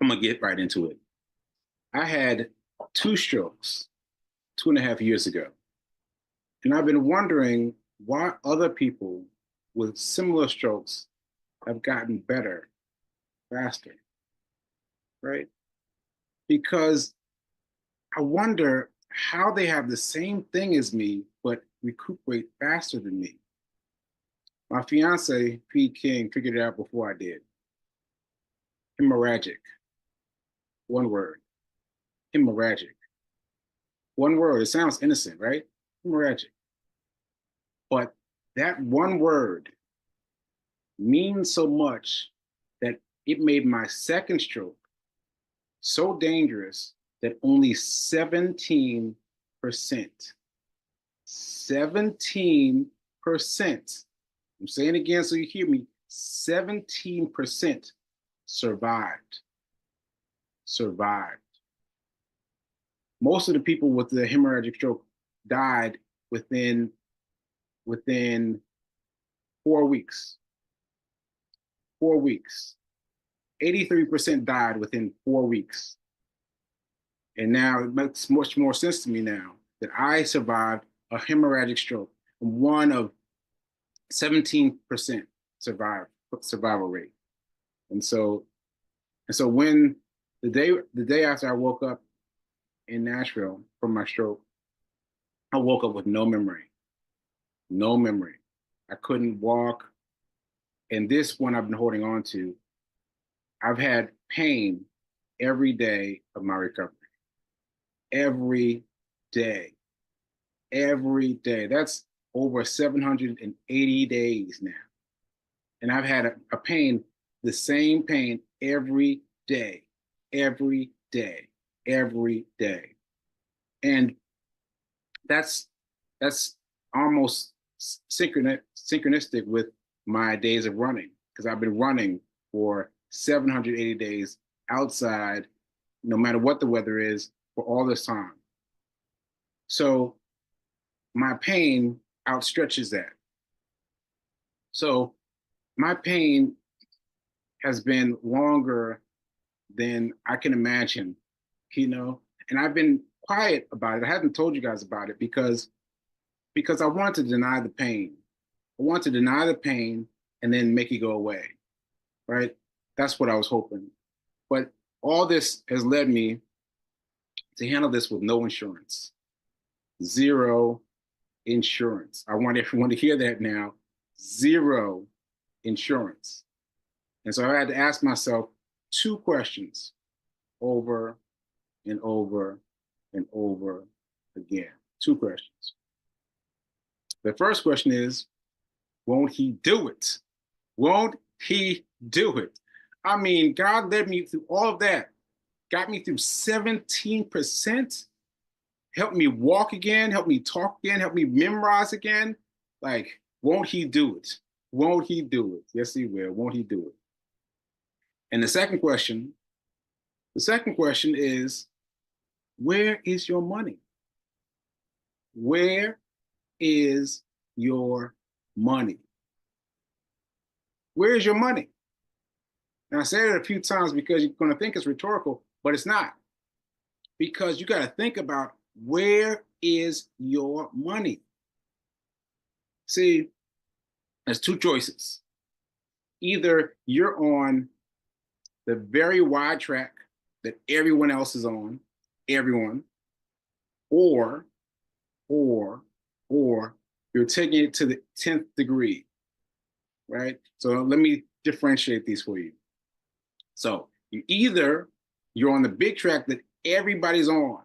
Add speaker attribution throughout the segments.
Speaker 1: I'm gonna get right into it. I had 2 strokes 2.5 years ago. And I've been wondering why other people with similar strokes have gotten better faster, right? Because I wonder how they have the same thing as me, but recuperate faster than me. My fiance, P. King, figured it out before I did. Hemorrhagic. One word. Hemorrhagic. One word. It sounds innocent, right? Hemorrhagic. But that one word means so much that it made my second stroke so dangerous that only 17%, 17%, I'm saying again so you hear me, 17% survived. Most of the people with the hemorrhagic stroke died within 4 weeks. 4 weeks. 83% died within 4 weeks. And now it makes much more sense to me now that I survived a hemorrhagic stroke, one of 17% survival rate. And so when the day after I woke up in Nashville from my stroke, I woke up with no memory. No memory. I couldn't walk. And this one I've been holding on to. I've had pain every day of my recovery. Every day. Every day. That's over 780 days now. And I've had a pain, the same pain every day, every day, every day. And that's almost synchronistic with my days of running, because I've been running for 780 days outside, no matter what the weather is, for all this time. So my pain outstretches that. So my pain has been longer than I can imagine, and I've been quiet about it. I haven't told you guys about it because I want to deny the pain. I want to deny the pain and then make it go away, right? That's what I was hoping. But all this has led me to handle this with no insurance. Zero insurance. I want everyone to hear that now. Zero insurance. And so I had to ask myself 2 questions over and over and over again. 2 questions. The first question is, won't he do it? Won't he do it? I mean, God led me through all of that, got me through 17%, helped me walk again, helped me talk again, helped me memorize again. Like, won't he do it? Won't he do it? Yes, he will. Won't he do it? And the second question is, where is your money? Where is your money? Where is your money? And I said it a few times because you're going to think it's rhetorical, but it's not. Because you got to think about, where is your money? See, there's 2 choices. Either you're on the very wide track that everyone else is on, everyone, or you're taking it to the 10th degree, right? So let me differentiate these for you. So you're on the big track that everybody's on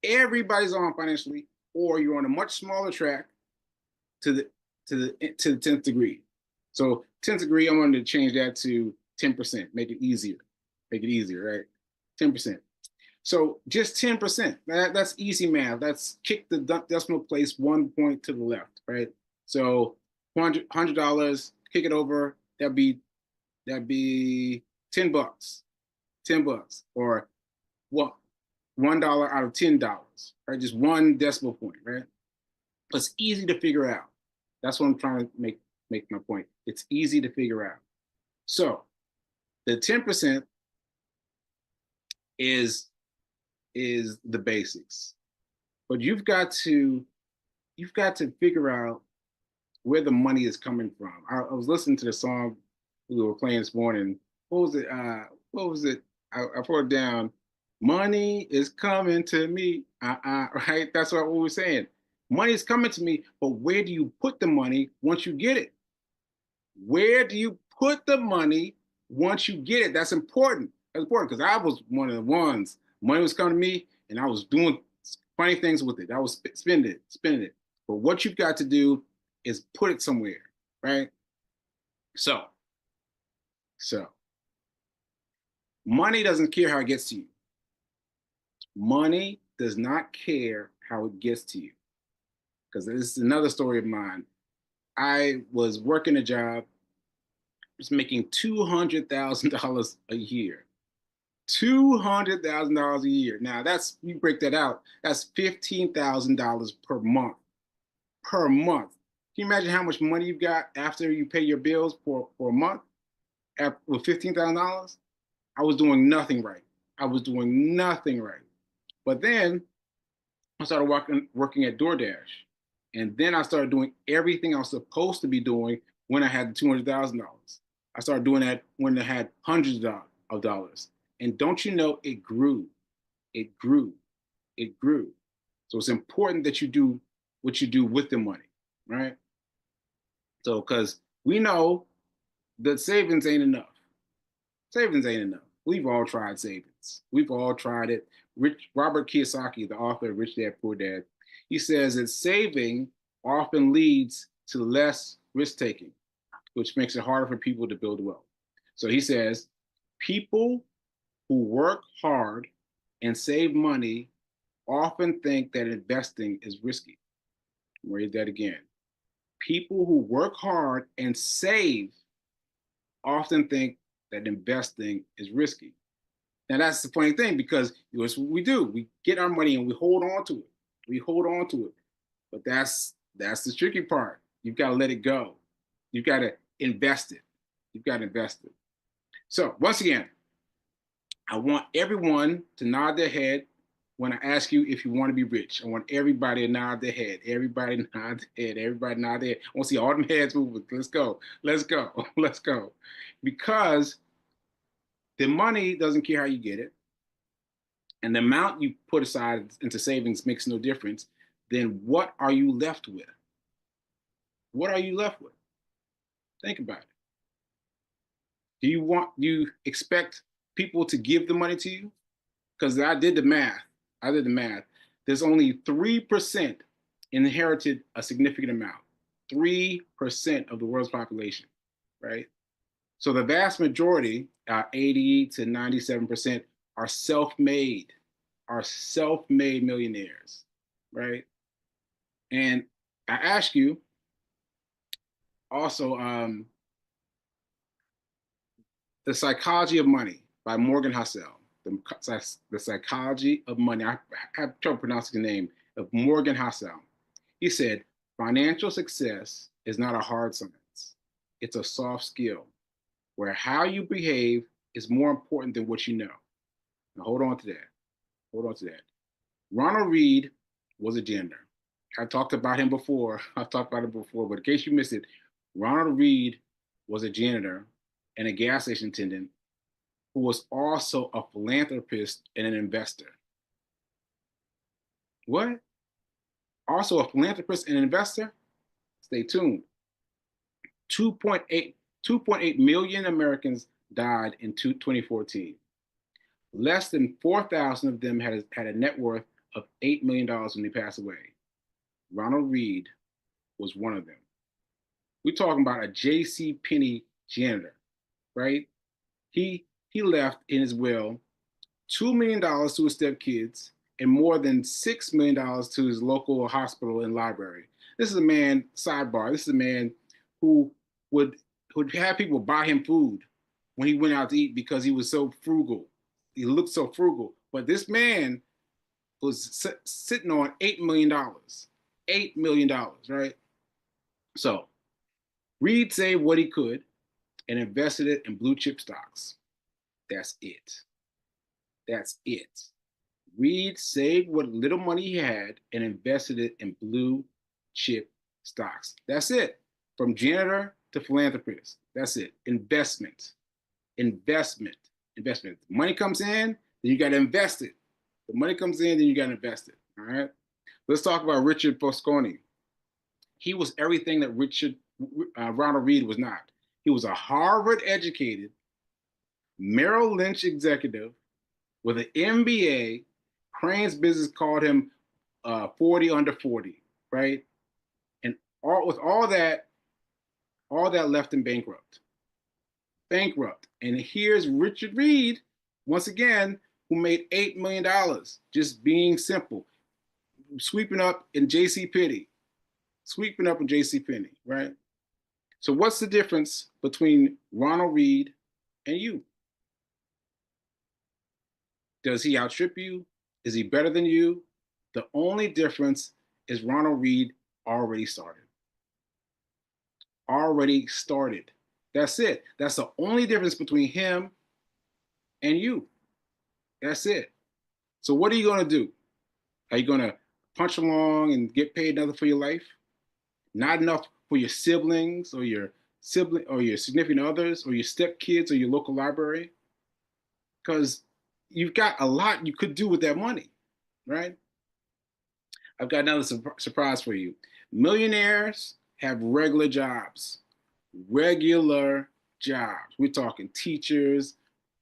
Speaker 1: financially, or you're on a much smaller track to the 10th degree. So 10th degree, I wanted to change that to 10%, make it easier, right? 10%. So just 10%, that's easy math. That's kick the decimal place 1 point to the left, right? So $100, kick it over, that'd be $10, or what? $1 out of $10, right? Just 1 decimal point, right? It's easy to figure out. That's what I'm trying to make my point. It's easy to figure out. So the 10%, is the basics. But you've got to figure out where the money is coming from. I was listening to the song we were playing this morning. What was it? What was it? I wrote it down. Money is coming to me. Right? That's what we were saying. Money is coming to me, but where do you put the money once you get it? Where do you put the money once you get it? That's important. That's important because I was one of the ones. Money was coming to me, and I was doing funny things with it. I was spending it. But what you've got to do is put it somewhere, right? So money doesn't care how it gets to you. Money does not care how it gets to you. Because this is another story of mine. I was working a job, was making $200,000 a year. $200,000 a year. Now that's, you break that out, that's $15,000 per month. Per month. Can you imagine how much money you've got after you pay your bills for a month? With $15,000? I was doing nothing right. I was doing nothing right. But then I started working at DoorDash. And then I started doing everything I was supposed to be doing when I had $200,000. I started doing that when I had hundreds of dollars. And don't you know, it grew. It grew. It grew. So it's important that you do what you do with the money, right? So, because we know that savings ain't enough. Savings ain't enough. We've all tried savings. We've all tried it. Robert Kiyosaki, the author of Rich Dad, Poor Dad, he says that saving often leads to less risk taking, which makes it harder for people to build wealth. So he says, people who work hard and save money often think that investing is risky. I'll read that again. People who work hard and save often think that investing is risky. Now that's the funny thing, because that's what we do. We get our money and we hold on to it. We hold on to it. But that's the tricky part. You've got to let it go. You've got to invest it. You've got to invest it. So once again, I want everyone to nod their head when I ask you if you want to be rich. I want everybody to nod their head. Everybody nod their head. Everybody nod their head. I want to see all them heads moving. Let's go. Let's go. Let's go. Because the money doesn't care how you get it, and the amount you put aside into savings makes no difference, then what are you left with? What are you left with? Think about it. Do you expect people to give the money to you? Because I did the math. There's only 3% inherited a significant amount. 3% of the world's population, right? So the vast majority, 80 to 97%, are self-made millionaires, right? And I ask you also, The Psychology of Money by Morgan Housel. The Psychology of Money. I have trouble pronouncing the name of Morgan Housel. He said, financial success is not a hard science. It's a soft skill where how you behave is more important than what you know. Now hold on to that. Hold on to that. Ronald Reed was a janitor. I've talked about him before, but in case you missed it, Ronald Reed was a janitor and a gas station attendant who was also a philanthropist and an investor. What? Also a philanthropist and an investor? Stay tuned. 2.8 million Americans died in 2014. Less than 4,000 of them had a net worth of $8 million when they passed away. Ronald Reed was one of them. We're talking about a J.C. Penney janitor, right? He left in his will $2 million to his stepkids and more than $6 million to his local hospital and library. This is a man, sidebar, this is a man who would have people buy him food when he went out to eat because he was so frugal. He looked so frugal. But this man was sitting on $8 million. $8 million, right? So Reed saved what he could and invested it in blue chip stocks. That's it. That's it. Reed saved what little money he had and invested it in blue chip stocks. That's it. From janitor to philanthropist. That's it. Investment. Investment. Investment. Money comes in, then you got to invest it. The money comes in, then you got to invest it. All right. Let's talk about Richard Bosconi. He was everything that Ronald Reed was not. He was a Harvard educated, Merrill Lynch executive with an MBA. Crane's business called him 40 under 40, right? And with all that left him bankrupt. Bankrupt. And here's Richard Reed, once again, who made $8 million just being simple, sweeping up in JCPenney, right? So what's the difference between Ronald Reed and you? Does he outstrip you? Is he better than you? The only difference is Ronald Reed already started. Already started. That's it. That's the only difference between him and you. That's it. So what are you going to do? Are you going to punch along and get paid nothing for your life? Not enough for your siblings or your significant others or your stepkids or your local library? Because you've got a lot you could do with that money, right? I've got another surprise for you. Millionaires have regular jobs. Regular jobs. We're talking teachers,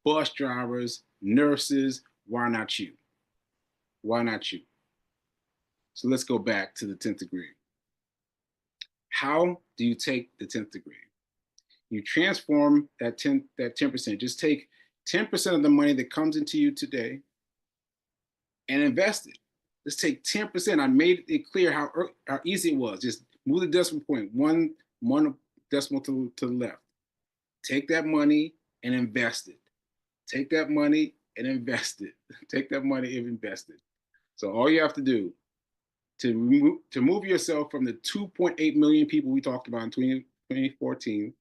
Speaker 1: bus drivers, nurses. Why not you? Why not you? So let's go back to the 10th degree. How do you take the 10th degree? You transform that 10%. Just take 10% of the money that comes into you today and invest it. Let's take 10%. I made it clear how easy it was. Just move the decimal point, one decimal to the left. Take that money and invest it. Take that money and invest it. Take that money and invest it. So all you have to do to move yourself from the 2.8 million people we talked about in 2014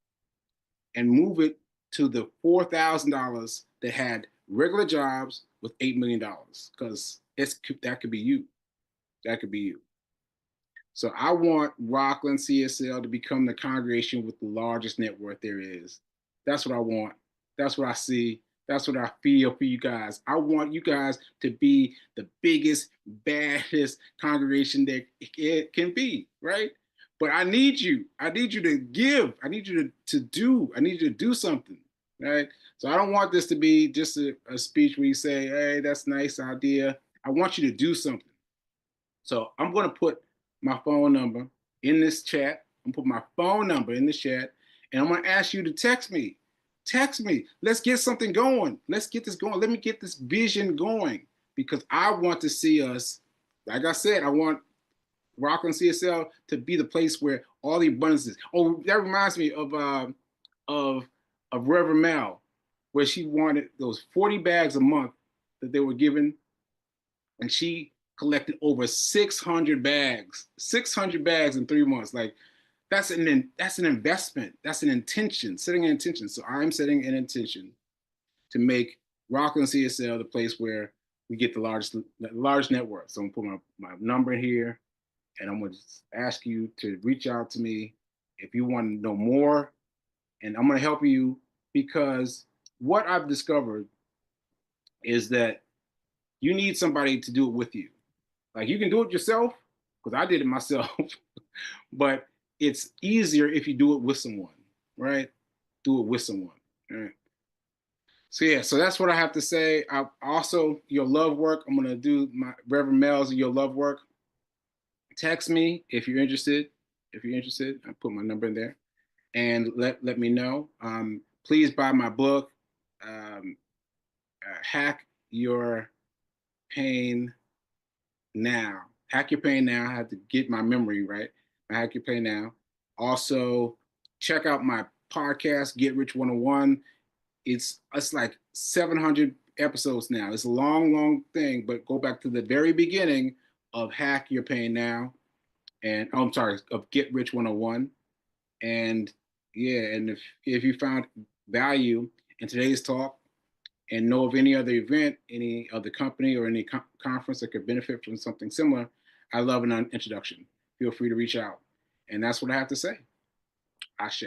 Speaker 1: and move it to the $4,000 that had regular jobs with $8 million, because that could be you. That could be you. So I want Rockland CSL to become the congregation with the largest net worth there is. That's what I want. That's what I see. That's what I feel for you guys. I want you guys to be the biggest, baddest congregation that it can be, right? But I need you. I need you to give. I need you to do. I need you to do something, right? So I don't want this to be just a speech where you say, hey, that's a nice idea. I want you to do something. So I'm going to put my phone number in this chat. I'm going to put my phone number in the chat, and I'm going to ask you to text me. Text me. Let's get something going. Let's get this going. Let me get this vision going, because I want to see us, like I said, I want Rockland CSL to be the place where all the abundance is. Oh, that reminds me of Reverend Mel, where she wanted those 40 bags a month that they were given, and she collected over 600 bags in 3 months. Like, that's an investment. That's an intention, setting an intention. So I'm setting an intention to make Rockland CSL the place where we get the large network. So I'm gonna put my number in here, and I'm gonna just ask you to reach out to me if you want to know more, and I'm gonna help you, because what I've discovered is that you need somebody to do it with you. Like, you can do it yourself, because I did it myself, but it's easier if you do it with someone, right? Do it with someone, right? So yeah, so that's what I have to say. Also, your love work, I'm gonna do my Reverend Mel's your love work. Text me if you're interested. If you're interested, I put my number in there, and let me know. Please buy my book, Hack Your Pain Now. Hack Your Pain Now. I have to get my memory right. Hack Your Pain Now. Also, check out my podcast, Get Rich 101. It's like 700 episodes now. It's a long thing, but go back to the very beginning of Hack Your Pain Now, and I'm sorry, of Get Rich 101. And yeah, and if you found value in today's talk, and know of any other event, any other company or any conference that could benefit from something similar, I love an introduction. Feel free to reach out. And that's what I have to say. Ashe.